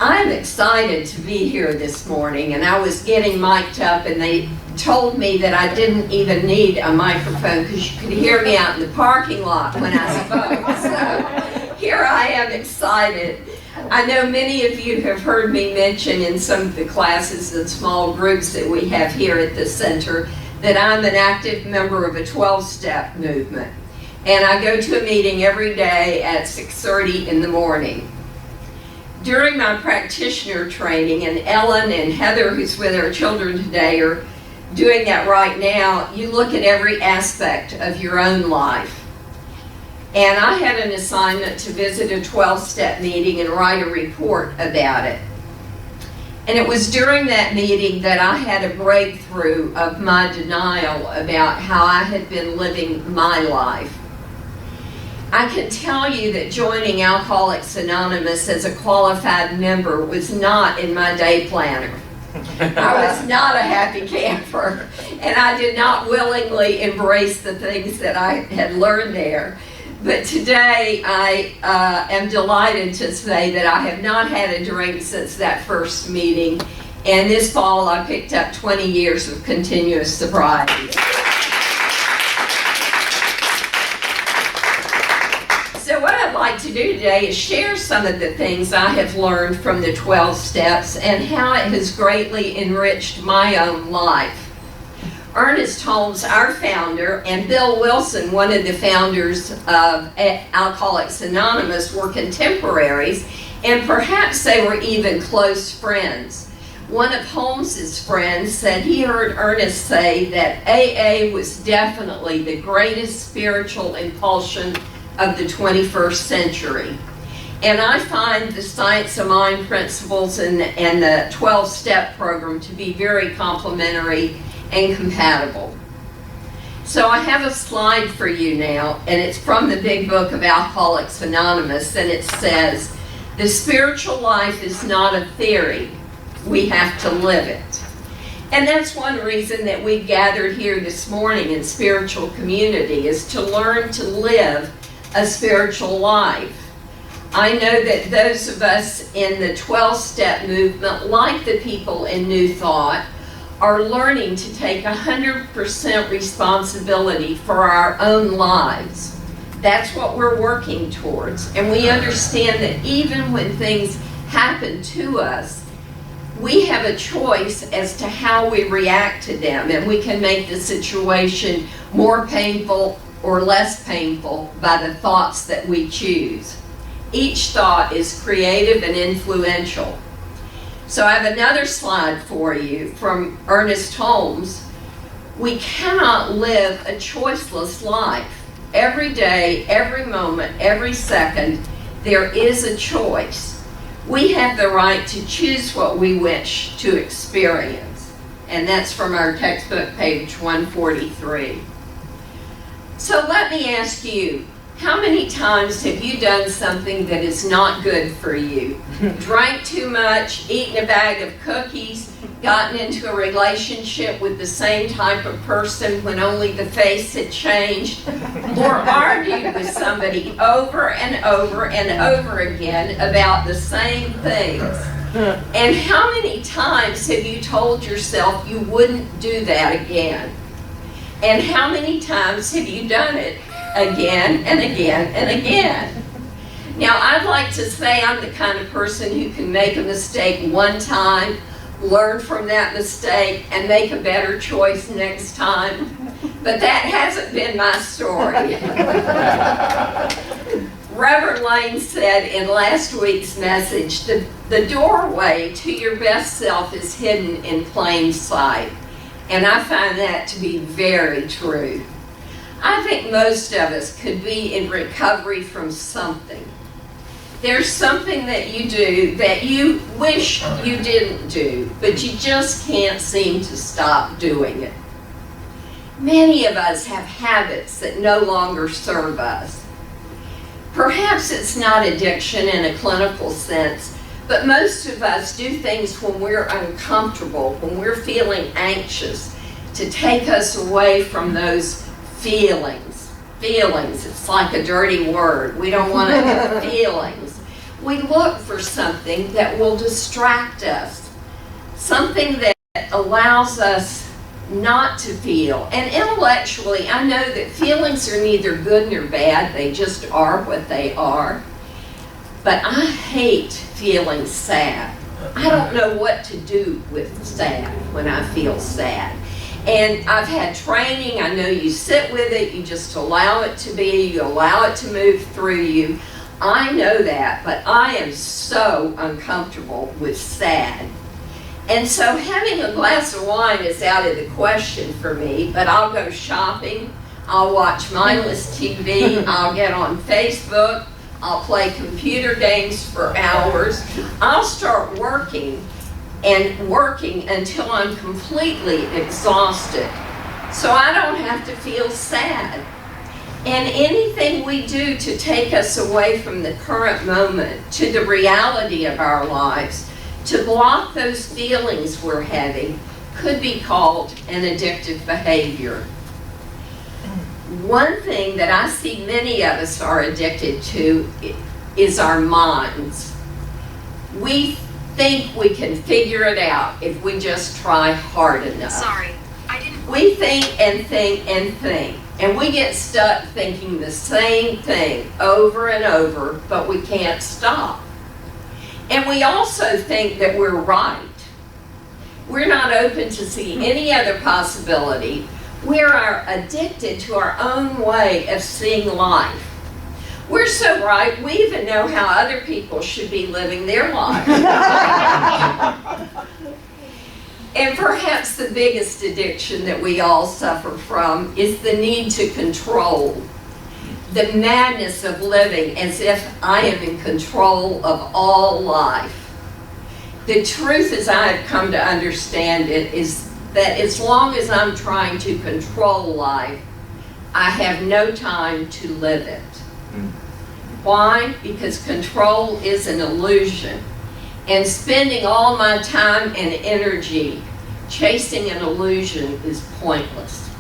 I'm excited to be here this morning, and I was getting mic'd up and they told me that I didn't even need a microphone because you could hear me out in the parking lot when I spoke. So here I am excited. I know many of you have heard me mention in some of the classes and small groups that we have here at the center that I'm an active member of a 12-step movement. And I go to a meeting every day at 6:30 in the morning. During my practitioner training, and Ellen and Heather, who's with our children today, are doing that right now, you look at every aspect of your own life. And I had an assignment to visit a 12-step meeting and write a report about it. And it was during that meeting that I had a breakthrough of my denial about how I had been living my life. I can tell you that joining Alcoholics Anonymous as a qualified member was not in my day planner. I was not a happy camper, and I did not willingly embrace the things that I had learned there. But today I am delighted to say that I have not had a drink since that first meeting, and this fall I picked up 20 years of continuous sobriety. So what I'd like to do today is share some of the things I have learned from the 12 steps and how it has greatly enriched my own life. Ernest Holmes, our founder, and Bill Wilson, one of the founders of Alcoholics Anonymous, were contemporaries, and perhaps they were even close friends. One of Holmes's friends said he heard Ernest say that AA was definitely the greatest spiritual impulsion of the 21st century. And I find the Science of Mind principles and the 12-step program to be very complementary and compatible. So I have a slide for you now, and it's from the big book of Alcoholics Anonymous, and it says, "The spiritual life is not a theory. We have to live it." And that's one reason that we gathered here this morning in spiritual community, is to learn to live a spiritual life. I know that those of us in the 12-step movement, like the people in New Thought, are learning to take 100% responsibility for our own lives. That's what we're working towards. And we understand that even when things happen to us, we have a choice as to how we react to them, and we can make the situation more painful or less painful by the thoughts that we choose. Each thought is creative and influential. So I have another slide for you from Ernest Holmes. We cannot live a choiceless life. Every day, every moment, every second, there is a choice. We have the right to choose what we wish to experience. And that's from our textbook, page 143. So let me ask you, how many times have you done something that is not good for you? Drank too much, eaten a bag of cookies, gotten into a relationship with the same type of person when only the face had changed, or argued with somebody over and over and over again about the same things? And how many times have you told yourself you wouldn't do that again? And how many times have you done it again and again and again? Now, I'd like to say I'm the kind of person who can make a mistake one time, learn from that mistake, and make a better choice next time. But that hasn't been my story. Reverend Lane said in last week's message, the doorway to your best self is hidden in plain sight. And I find that to be very true. I think most of us could be in recovery from something. There's something that you do that you wish you didn't do, but you just can't seem to stop doing it. Many of us have habits that no longer serve us. Perhaps it's not addiction in a clinical sense, but most of us do things when we're uncomfortable, when we're feeling anxious, to take us away from those feelings. Feelings, it's like a dirty word. We don't want to have feelings. we look for something that will distract us, something that allows us not to feel. And intellectually, I know that feelings are neither good nor bad, they just are what they are. But I hate feeling sad. I don't know what to do with sad when I feel sad. And I've had training. I know you sit with it, you just allow it to be, you allow it to move through you. I know that, but I am so uncomfortable with sad. And so having a glass of wine is out of the question for me, but I'll go shopping, I'll watch mindless TV, I'll get on Facebook, I'll play computer games for hours. I'll start working until I'm completely exhausted, so I don't have to feel sad. And anything we do to take us away from the current moment to the reality of our lives, to block those feelings we're having, could be called an addictive behavior. One thing that I see many of us are addicted to is our minds. We think we can figure it out if we just try hard enough. Sorry, I didn't. We think and think and think, and we get stuck thinking the same thing over and over, but we can't stop. And we also think that we're right. We're not open to see any other possibility. We are addicted to our own way of seeing life. We're so right, we even know how other people should be living their lives. And perhaps the biggest addiction that we all suffer from is the need to control. The madness of living as if I am in control of all life. The truth, as I have come to understand it, is that as long as I'm trying to control life, I have no time to live it. Why? Because control is an illusion. And spending all my time and energy chasing an illusion is pointless.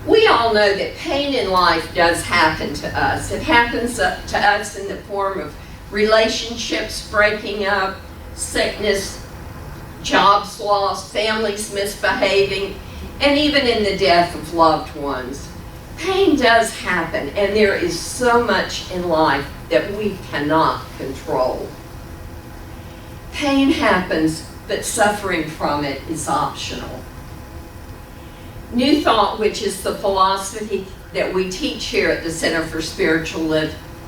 We all know that pain in life does happen to us. It happens to us in the form of relationships breaking up, sickness, jobs lost, families misbehaving, and even in the death of loved ones. Pain does happen, and there is so much in life that we cannot control. Pain happens, but suffering from it is optional. New Thought, which is the philosophy that we teach here at the Center for Spiritual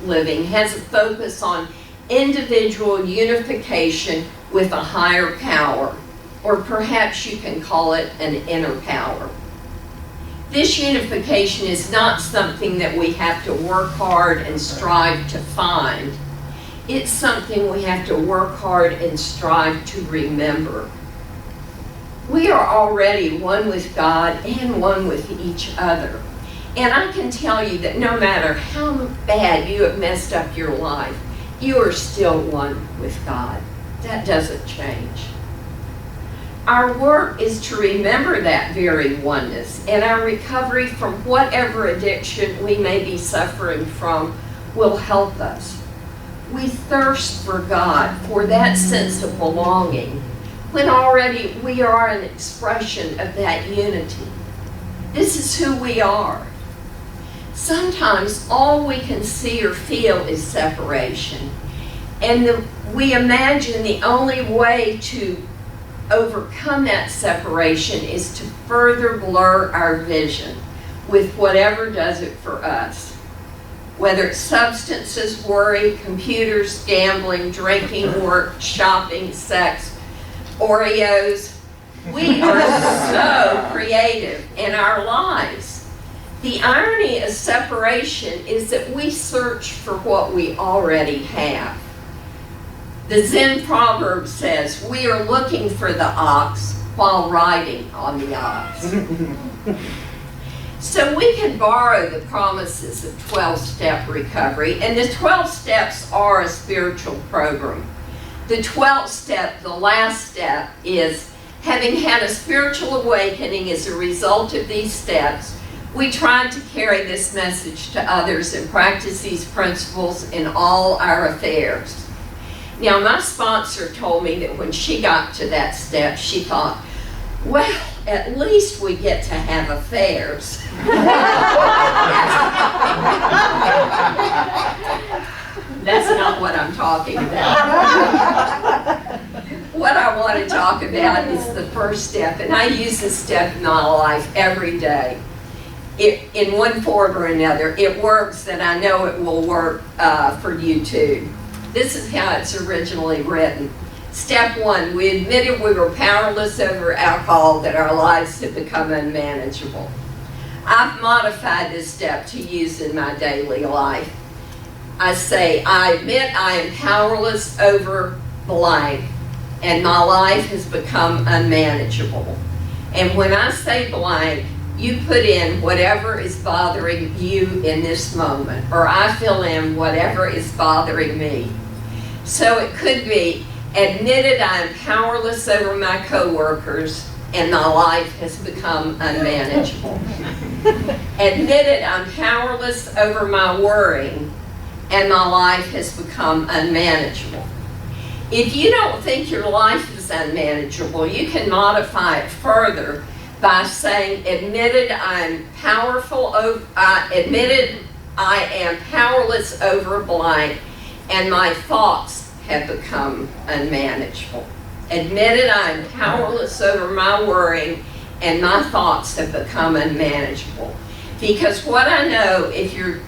Living, has a focus on individual unification with a higher power, or perhaps you can call it an inner power. This unification is not something that we have to work hard and strive to find. It's something we have to work hard and strive to remember. We are already one with God and one with each other. And I can tell you that no matter how bad you have messed up your life, you are still one with God. That doesn't change. Our work is to remember that very oneness, and our recovery from whatever addiction we may be suffering from will help us. We thirst for God, for that sense of belonging, when already we are an expression of that unity. This is who we are. Sometimes all we can see or feel is separation, and we imagine the only way to overcome that separation is to further blur our vision with whatever does it for us. Whether it's substances, worry, computers, gambling, drinking, work, shopping, sex, Oreos. We are so creative in our lives. The irony of separation is that we search for what we already have. The Zen proverb says, we are looking for the ox while riding on the ox. So we can borrow the promises of 12-step recovery, and the 12 steps are a spiritual program. The 12th step, the last step, is having had a spiritual awakening as a result of these steps, We tried to carry this message to others and practice these principles in all our affairs. Now, my sponsor told me that when she got to that step, she thought, well, at least we get to have affairs. That's not what I'm talking about. What I want to talk about is the first step, and I use this step in my life every day. In one form or another, it works, and I know it will work for you too. This is how it's originally written. Step 1, we admitted we were powerless over alcohol, that our lives had become unmanageable. I've modified this step to use in my daily life. I say, I admit I am powerless over blank, and my life has become unmanageable. And when I say blank, you put in whatever is bothering you in this moment, or I fill in whatever is bothering me. So it could be, admitted I am powerless over my coworkers and my life has become unmanageable. Admitted I'm powerless over my worrying and my life has become unmanageable. If you don't think your life is unmanageable, you can modify it further by saying, admitted I am powerless over blank and my thoughts have become unmanageable. Admitted I am powerless over my worrying and my thoughts have become unmanageable. Because what I know, if you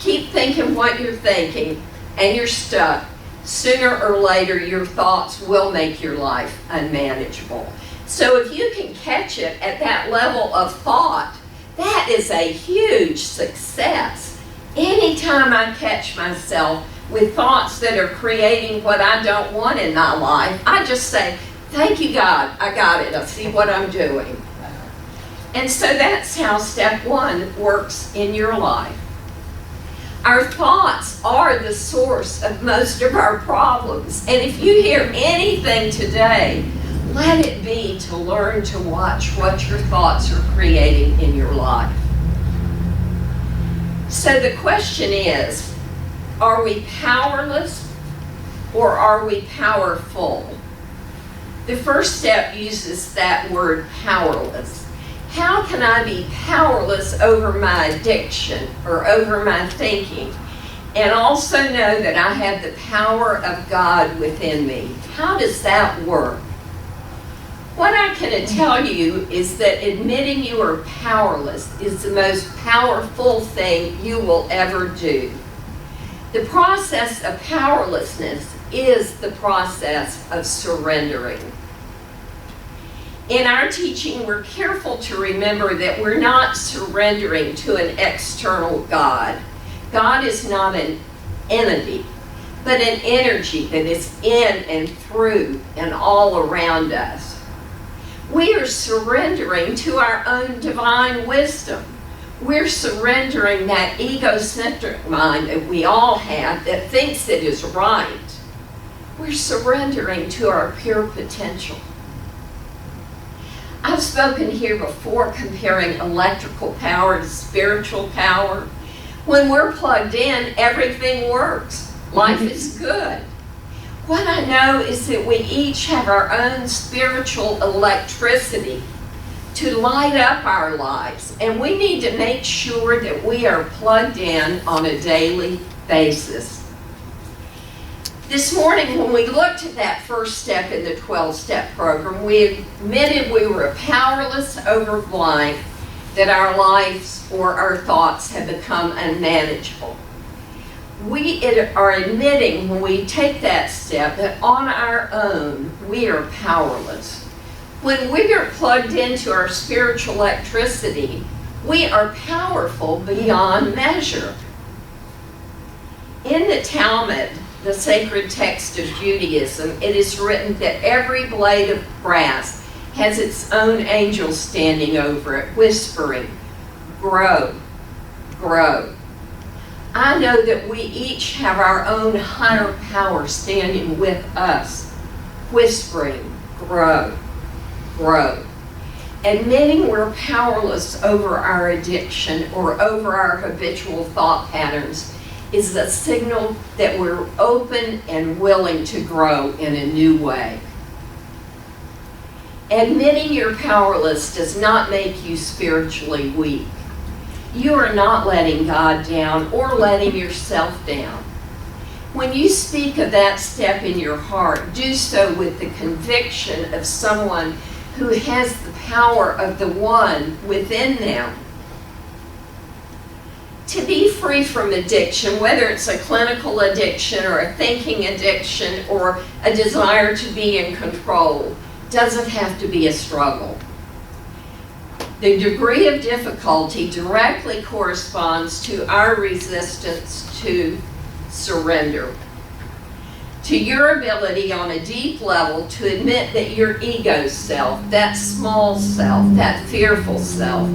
keep thinking what you're thinking and you're stuck, sooner or later your thoughts will make your life unmanageable. So if you can catch it at that level of thought, that is a huge success. Anytime I catch myself with thoughts that are creating what I don't want in my life, I just say, thank you God, I got it, I see what I'm doing. And so that's how step 1 works in your life. Our thoughts are the source of most of our problems. And if you hear anything today, let it be to learn to watch what your thoughts are creating in your life. So the question is, are we powerless or are we powerful? The first step uses that word powerless. How can I be powerless over my addiction or over my thinking and also know that I have the power of God within me? How does that work? What I can tell you is that admitting you are powerless is the most powerful thing you will ever do. The process of powerlessness is the process of surrendering. In our teaching, we're careful to remember that we're not surrendering to an external God. God is not an entity, but an energy that is in and through and all around us. We are surrendering to our own divine wisdom. We're surrendering that egocentric mind that we all have that thinks it is right. We're surrendering to our pure potential. I've spoken here before comparing electrical power to spiritual power. When we're plugged in, everything works. Life is good. What I know is that we each have our own spiritual electricity to light up our lives, and we need to make sure that we are plugged in on a daily basis. This morning, when we looked at that first step in the 12-step program, we admitted we were powerless over blank, that our lives or our thoughts have become unmanageable. We are admitting when we take that step that on our own, we are powerless. When we are plugged into our spiritual electricity, we are powerful beyond measure. In the Talmud, the sacred text of Judaism, it is written that every blade of grass has its own angel standing over it, whispering, grow, grow. I know that we each have our own higher power standing with us, whispering, grow, grow. Admitting we're powerless over our addiction or over our habitual thought patterns is a signal that we're open and willing to grow in a new way. Admitting you're powerless does not make you spiritually weak. You are not letting God down or letting yourself down. When you speak of that step in your heart, do so with the conviction of someone who has the power of the one within them. To be free from addiction, whether it's a clinical addiction or a thinking addiction or a desire to be in control, doesn't have to be a struggle. The degree of difficulty directly corresponds to our resistance to surrender, to your ability on a deep level to admit that your ego self, that small self, that fearful self,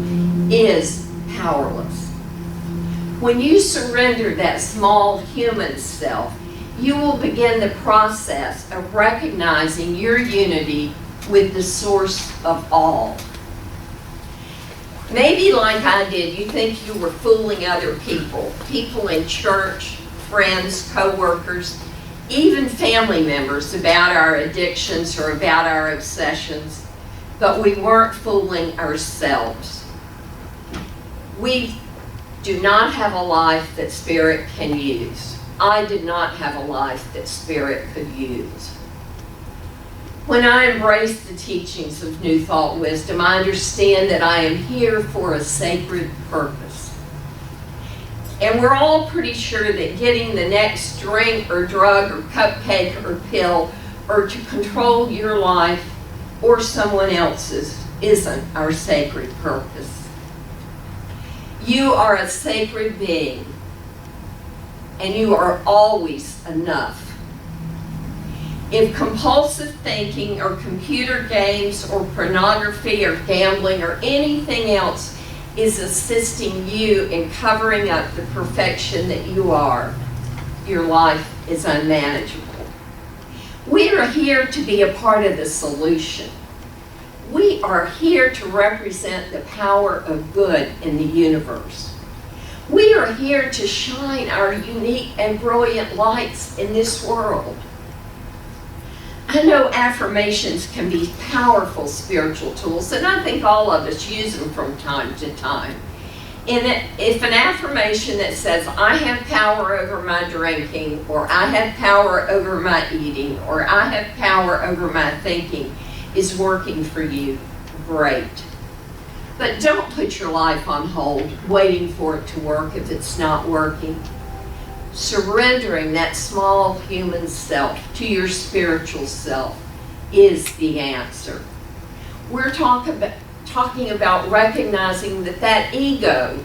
is powerless. When you surrender that small human self, you will begin the process of recognizing your unity with the source of all. Maybe like I did, you think you were fooling other people in church, friends, co-workers, even family members about our addictions or about our obsessions, but we weren't fooling ourselves. We do not have a life that Spirit can use. I did not have a life that Spirit could use. When I embrace the teachings of New Thought Wisdom, I understand that I am here for a sacred purpose. And we're all pretty sure that getting the next drink or drug or cupcake or pill or to control your life or someone else's isn't our sacred purpose. You are a sacred being, and you are always enough. If compulsive thinking or computer games or pornography or gambling or anything else is assisting you in covering up the perfection that you are, your life is unmanageable. We are here to be a part of the solution. We are here to represent the power of good in the universe. We are here to shine our unique and brilliant lights in this world. I know affirmations can be powerful spiritual tools, and I think all of us use them from time to time. And if an affirmation that says, I have power over my drinking, or I have power over my eating, or I have power over my thinking, is working for you, great. But don't put your life on hold, waiting for it to work if it's not working. Surrendering that small human self to your spiritual self is the answer. We're talking about recognizing that ego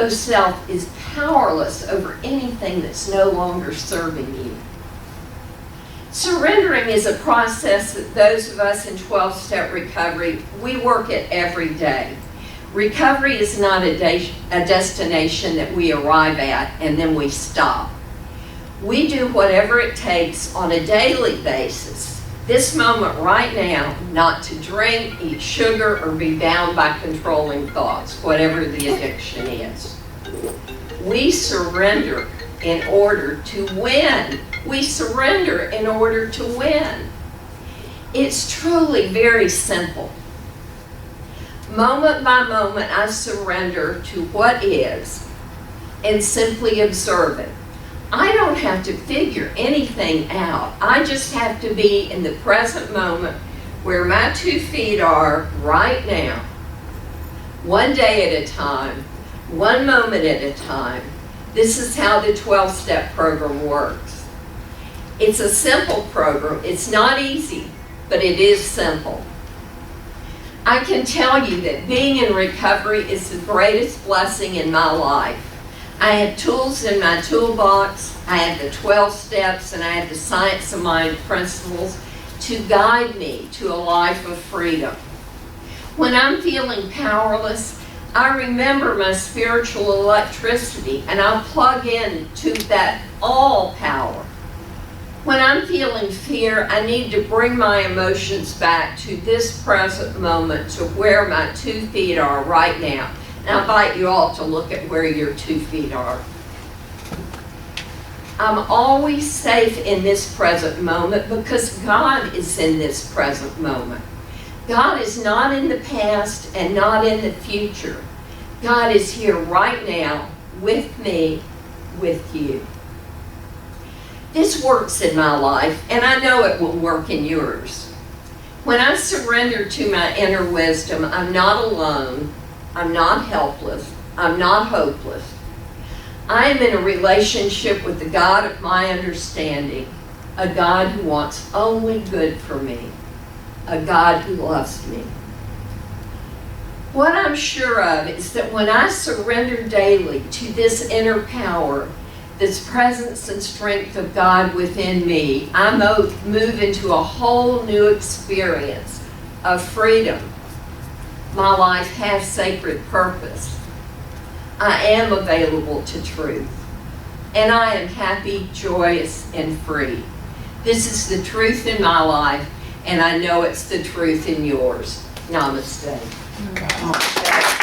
self is powerless over anything that's no longer serving you. Surrendering is a process that those of us in 12-step recovery, we work at every day. Recovery is not a destination that we arrive at and then we stop. We do whatever it takes on a daily basis, this moment right now, not to drink, eat sugar, or be bound by controlling thoughts, whatever the addiction is. We surrender in order to win. We surrender in order to win. It's truly very simple. Moment by moment, I surrender to what is and simply observe it. I don't have to figure anything out. I just have to be in the present moment where my 2 feet are right now. One day at a time, one moment at a time. This is how the 12-step program works. It's a simple program. It's not easy, but it is simple. I can tell you that being in recovery is the greatest blessing in my life. I have tools in my toolbox. I have the 12 steps, and I have the Science of Mind principles to guide me to a life of freedom. When I'm feeling powerless, I remember my spiritual electricity, and I'll plug in to that all power. When I'm feeling fear, I need to bring my emotions back to this present moment, to where my 2 feet are right now. And I invite you all to look at where your 2 feet are. I'm always safe in this present moment because God is in this present moment. God is not in the past and not in the future. God is here right now with me, with you. This works in my life, and I know it will work in yours. When I surrender to my inner wisdom, I'm not alone, I'm not helpless, I'm not hopeless. I am in a relationship with the God of my understanding, a God who wants only good for me, a God who loves me. What I'm sure of is that when I surrender daily to this inner power, this presence and strength of God within me, I move into a whole new experience of freedom. My life has sacred purpose. I am available to truth. And I am happy, joyous, and free. This is the truth in my life, and I know it's the truth in yours. Namaste. Namaste.